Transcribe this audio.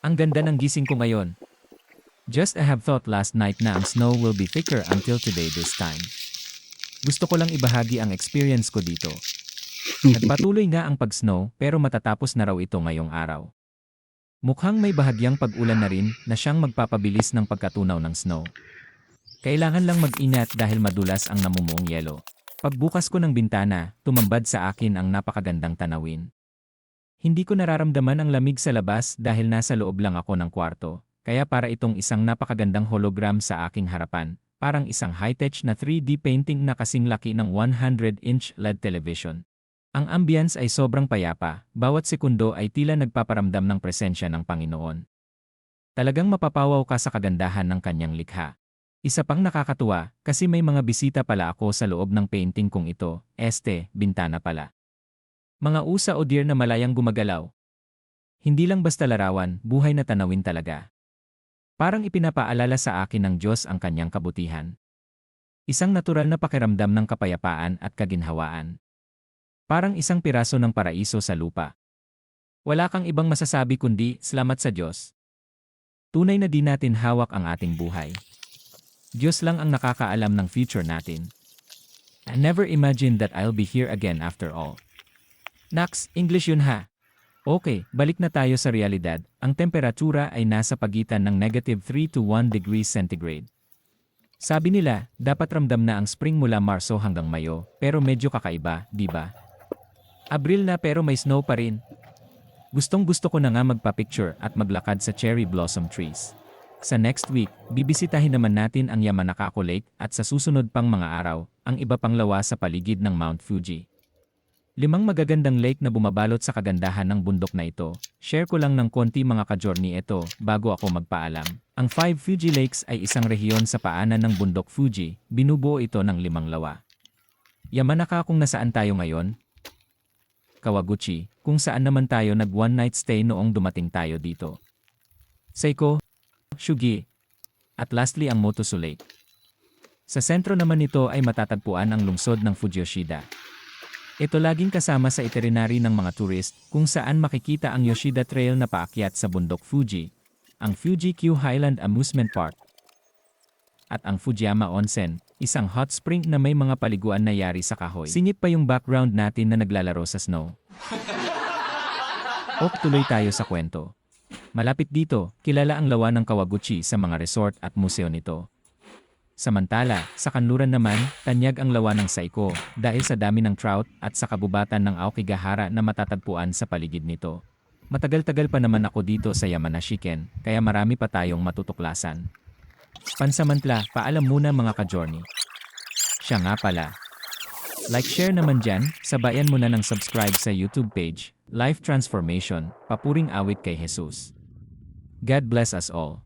Ang ganda ng gising ko ngayon. Just I have thought last night na ang snow will be thicker until today this time. Gusto ko lang ibahagi ang experience ko dito. Nagpatuloy nga ang pag-snow pero matatapos na raw ito ngayong araw. Mukhang may bahagyang pag-ulan na rin na siyang magpapabilis ng pagkatunaw ng snow. Kailangan lang mag-ingat dahil madulas ang namumuong yelo. Pagbukas ko ng bintana, tumambad sa akin ang napakagandang tanawin. Hindi ko nararamdaman ang lamig sa labas dahil nasa loob lang ako ng kwarto, kaya para itong isang napakagandang hologram sa aking harapan, parang isang high-tech na 3D painting na kasing laki ng 100-inch LED television. Ang ambience ay sobrang payapa, bawat sekundo ay tila nagpaparamdam ng presensya ng Panginoon. Talagang mapapawaw ka sa kagandahan ng kanyang likha. Isa pang nakakatuwa, kasi may mga bisita pala ako sa loob ng painting kong ito, bintana pala. Mga usa o deer na malayang gumagalaw. Hindi lang basta larawan, buhay na tanawin talaga. Parang ipinapaalala sa akin ng Diyos ang kanyang kabutihan. Isang natural na pakiramdam ng kapayapaan at kaginhawaan. Parang isang piraso ng paraiso sa lupa. Wala kang ibang masasabi kundi, salamat sa Diyos. Tunay na di natin hawak ang ating buhay. Diyos lang ang nakakaalam ng future natin. I never imagined that I'll be here again after all. Naks, English yun ha. Okay, balik na tayo sa realidad. Ang temperatura ay nasa pagitan ng -3 to 1 degrees centigrade. Sabi nila, dapat ramdam na ang spring mula Marso hanggang Mayo, pero medyo kakaiba, di ba? Abril na pero may snow pa rin. Gustong-gusto ko na nga magpa-picture at maglakad sa cherry blossom trees. Sa next week, bibisitahin naman natin ang Yamanakako Lake at sa susunod pang mga araw, ang iba pang lawa sa paligid ng Mount Fuji. 5 magagandang lake na bumabalot sa kagandahan ng bundok na ito. Share ko lang ng konti mga ka-journey ito bago ako magpaalam. Ang 5 Fuji Lakes ay isang rehiyon sa paanan ng bundok Fuji, binubuo ito ng 5 lawa. Yamanaka kung nasaan tayo ngayon? Kawaguchi, kung saan naman tayo nag one night stay noong dumating tayo dito. Seiko, Shugi, at lastly ang Motosu Lake. Sa sentro naman nito ay matatagpuan ang lungsod ng Fujiyoshida. Ito laging kasama sa itinerary ng mga tourist kung saan makikita ang Yoshida Trail na paakyat sa bundok Fuji, ang Fuji-Q Highland Amusement Park, at ang Fujiyama Onsen, isang hot spring na may mga paliguan na yari sa kahoy. Singit pa yung background natin na naglalaro sa snow. Tuloy tayo sa kwento. Malapit dito, kilala ang lawa ng Kawaguchi sa mga resort at museo nito. Samantala, sa kanluran naman, tanyag ang lawa ng Saiko dahil sa dami ng trout at sa kabubatan ng Aokigahara na matatagpuan sa paligid nito. Matagal-tagal pa naman ako dito sa Yamanashiken, kaya marami pa tayong matutuklasan. Pansamantala, paalam muna mga ka-journey. Siya nga pala. Like share naman dyan, sabayan mo na ng subscribe sa YouTube page, Life Transformation, Papuring Awit kay Jesus. God bless us all.